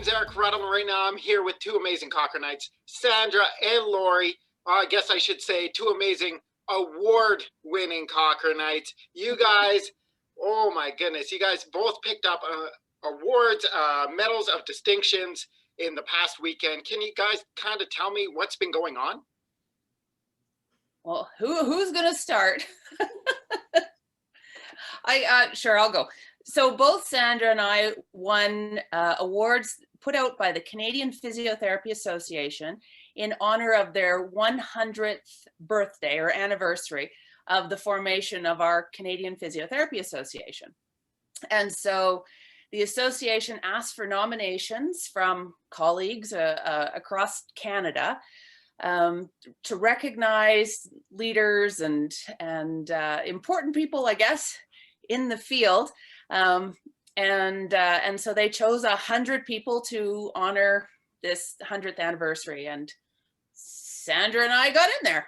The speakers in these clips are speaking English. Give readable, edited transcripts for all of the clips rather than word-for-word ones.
name's Eric Ruddle. Right now I'm here with two amazing Cochranites, Sandra and Laurie. I guess I should say two amazing award-winning Cochranites. You guys, oh my goodness, you guys both picked up awards, medals of distinctions in the past weekend. Can you guys kind of tell me what's been going on? Well, who's gonna start? Sure, I'll go. So both Sandra and I won awards put out by the Canadian Physiotherapy Association in honor of their 100th birthday or anniversary of the formation of our Canadian Physiotherapy Association. And so the association asked for nominations from colleagues across Canada to recognize leaders and important people, I guess, in the field. And so they chose 100 people to honor this 100th anniversary, and Sandra and I got in there.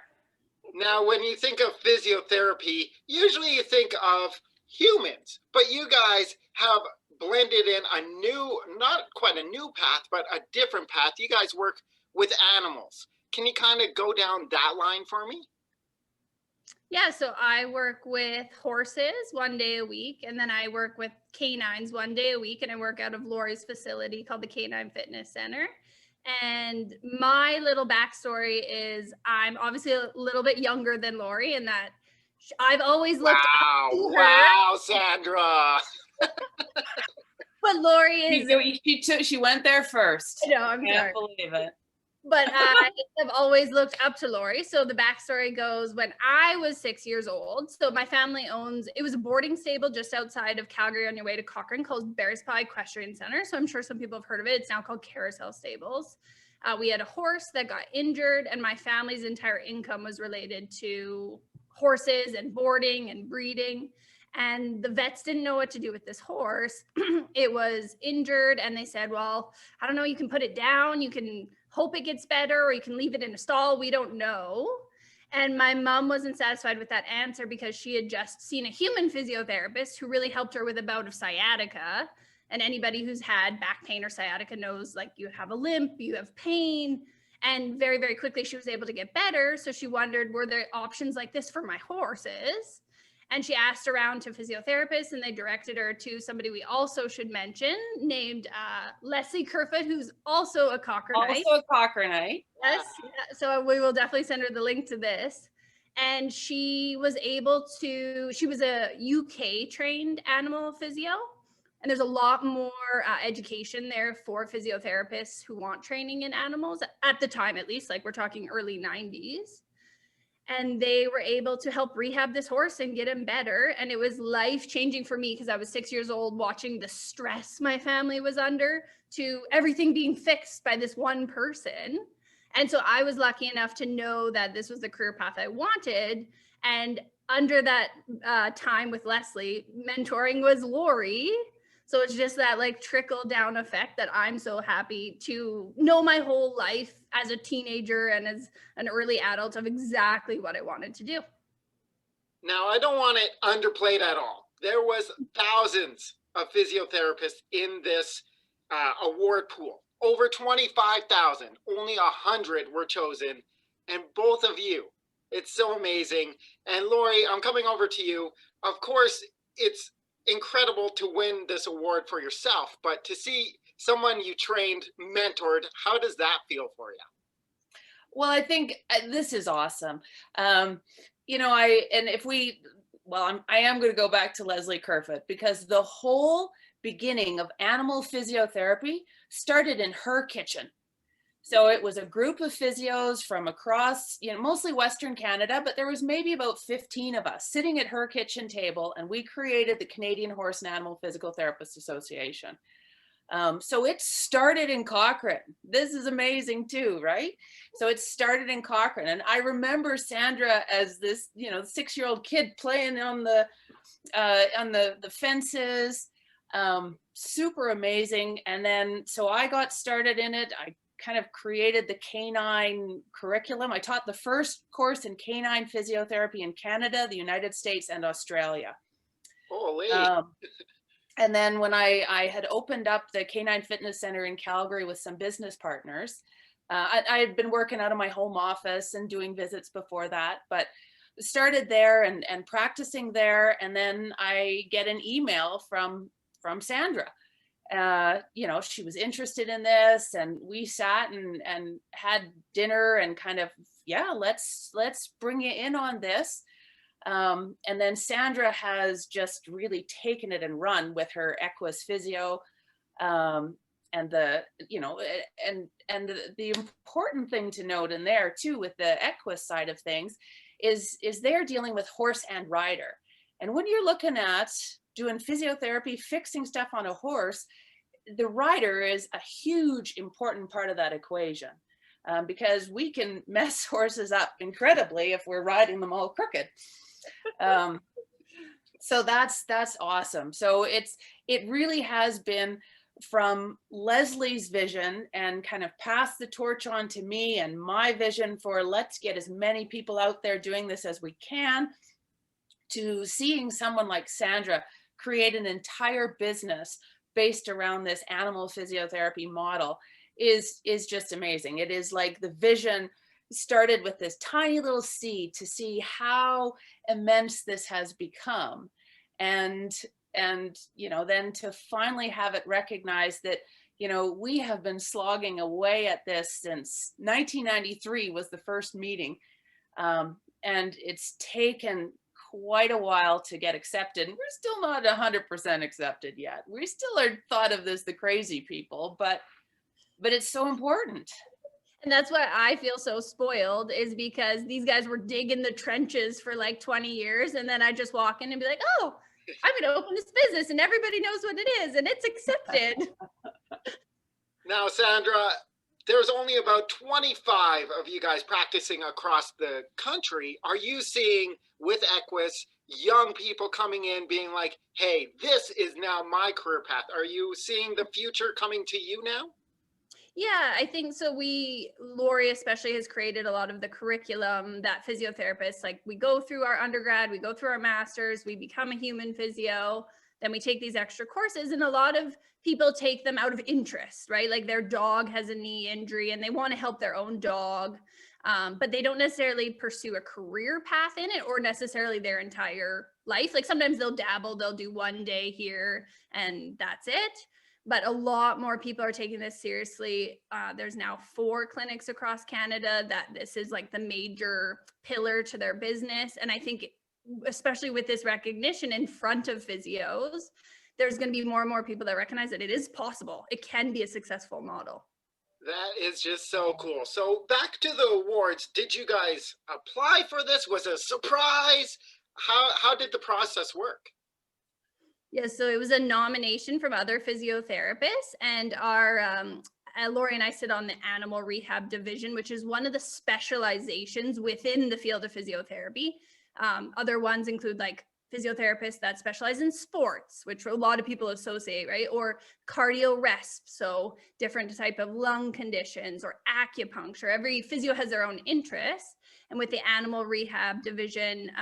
Now, when you think of physiotherapy, usually you think of humans, but you guys have blended in a new, not quite a new path, but a different path. You guys work with animals. Can you kind of go down that line for me? Yeah, so I work with horses 1 day a week, and then I work with canines 1 day a week, and I work out of Laurie's facility called the Canine Fitness Centre. And my little backstory is I'm obviously a little bit younger than Laurie, and that I've always looked up to her. Wow, Sandra. But Laurie is... She went there first. I know, I'm sorry. Can't believe it. But I have always looked up to Laurie. So the backstory goes, when I was 6 years old, so my family it was a boarding stable just outside of Calgary on your way to Cochrane called Bearspaw Equestrian Centre. So I'm sure some people have heard of it. It's now called Carousel Stables. We had a horse that got injured, and my family's entire income was related to horses and boarding and breeding. And the vets didn't know what to do with this horse. It was injured, and they said, well, I don't know, you can put it down, you can hope it gets better, or you can leave it in a stall, we don't know. And my mom wasn't satisfied with that answer because she had just seen a human physiotherapist who really helped her with a bout of sciatica. And anybody who's had back pain or sciatica knows, like, you have a limp, you have pain, and very, very quickly she was able to get better. So she wondered, were there options like this for my horses? And she asked around to physiotherapists, and they directed her to somebody we also should mention named Leslie Kerfoot, who's also a Cochranites. Also a Cochranites. Yes. Yeah. So we will definitely send her the link to this. And she was a UK trained animal physio. And there's a lot more education there for physiotherapists who want training in animals at the time, at least, like we're talking early 90s. And they were able to help rehab this horse and get him better. And it was life-changing for me because I was 6 years old watching the stress my family was under to everything being fixed by this one person. And so I was lucky enough to know that this was the career path I wanted. And under that time with Leslie, mentoring was Laurie. So it's just that like trickle down effect that I'm so happy to know my whole life as a teenager and as an early adult of exactly what I wanted to do. Now, I don't want it underplayed at all. There was thousands of physiotherapists in this award pool. Over 25,000, only 100 were chosen, and both of you. It's so amazing. And Laurie, I'm coming over to you. Of course, it's incredible to win this award for yourself, but to see someone you trained, mentored, how does that feel for you? Well, I think this is awesome. I am going to go back to Leslie Kerfoot because the whole beginning of animal physiotherapy started in her kitchen. So it was a group of physios from across, mostly Western Canada, but there was maybe about 15 of us sitting at her kitchen table, and we created the Canadian Horse and Animal Physical Therapists Association. So it started in Cochrane. This is amazing too, right? So it started in Cochrane. And I remember Sandra as this, 6-year-old kid playing on the fences, super amazing. And then, so I got started in it. I kind of created the canine curriculum. I taught the first course in canine physiotherapy in Canada, the United States, and Australia. Holy. And then when I had opened up the Canine Fitness Centre in Calgary with some business partners, I had been working out of my home office and doing visits before that, but started there and practicing there. And then I get an email from Sandra. You know, she was interested in this, and we sat and had dinner and kind of, yeah, let's bring you in on this. And then Sandra has just really taken it and run with her Equus Physio. And the, you know, and the important thing to note in there too, with the Equus side of things, is they're dealing with horse and rider. And when you're looking at doing physiotherapy, fixing stuff on a horse, the rider is a huge, important part of that equation. Because we can mess horses up incredibly if we're riding them all crooked. So that's awesome. So it really has been from Leslie's vision and kind of passed the torch on to me and my vision for let's get as many people out there doing this as we can, to seeing someone like Sandra create an entire business based around this animal physiotherapy model is just amazing. It is like the vision started with this tiny little seed to see how immense this has become. And you know, then to finally have it recognized that, you know, we have been slogging away at this since 1993 was the first meeting. And it's taken quite a while to get accepted. And we're still not 100% accepted yet. We still are thought of as the crazy people, but it's so important. And that's why I feel so spoiled, is because these guys were digging the trenches for like 20 years. And then I just walk in and be like, oh, I'm going to open this business and everybody knows what it is and it's accepted. Now, Sandra, there's only about 25 of you guys practicing across the country. Are you seeing with Equus young people coming in being like, hey, this is now my career path? Are you seeing the future coming to you now? Yeah, I think so. Laurie especially has created a lot of the curriculum that physiotherapists, like we go through our undergrad, we go through our masters, we become a human physio, then we take these extra courses, and a lot of people take them out of interest, right? Like their dog has a knee injury and they want to help their own dog, but they don't necessarily pursue a career path in it or necessarily their entire life. Like sometimes they'll dabble, they'll do one day here and that's it. But a lot more people are taking this seriously. There's now 4 clinics across Canada that this is like the major pillar to their business. And I think especially with this recognition in front of physios, there's going to be more and more people that recognize that it is possible. It can be a successful model. That is just so cool. So back to the awards, did you guys apply for this? Was it a surprise? How did the process work? Yeah, so it was a nomination from other physiotherapists, and our Laurie and I sit on the animal rehab division, which is one of the specializations within the field of physiotherapy. Other ones include like physiotherapists that specialize in sports, which a lot of people associate, right? Or cardio resp, so different type of lung conditions, or acupuncture. Every physio has their own interests. And with the animal rehab division,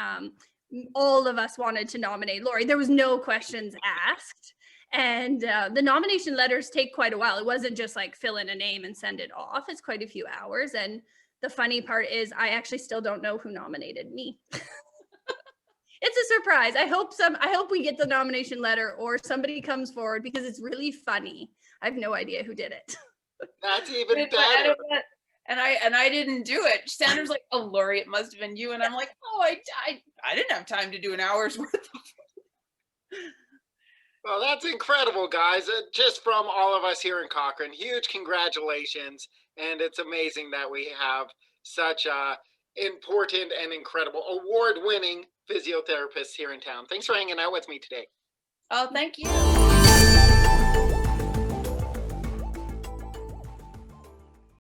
all of us wanted to nominate Laurie. There was no questions asked. And the nomination letters take quite a while. It wasn't just like fill in a name and send it off. It's quite a few hours. And the funny part is I actually still don't know who nominated me. It's a surprise. I hope we get the nomination letter or somebody comes forward, because it's really funny. I have no idea who did it. That's even better. And I didn't do it. Sandra's like, oh, Laurie, it must have been you. And I'm like, oh, I didn't have time to do an hour's worth of. Well, that's incredible, guys. Just from all of us here in Cochrane, huge congratulations. And it's amazing that we have such important and incredible award-winning physiotherapists here in town. Thanks for hanging out with me today. Oh, thank you.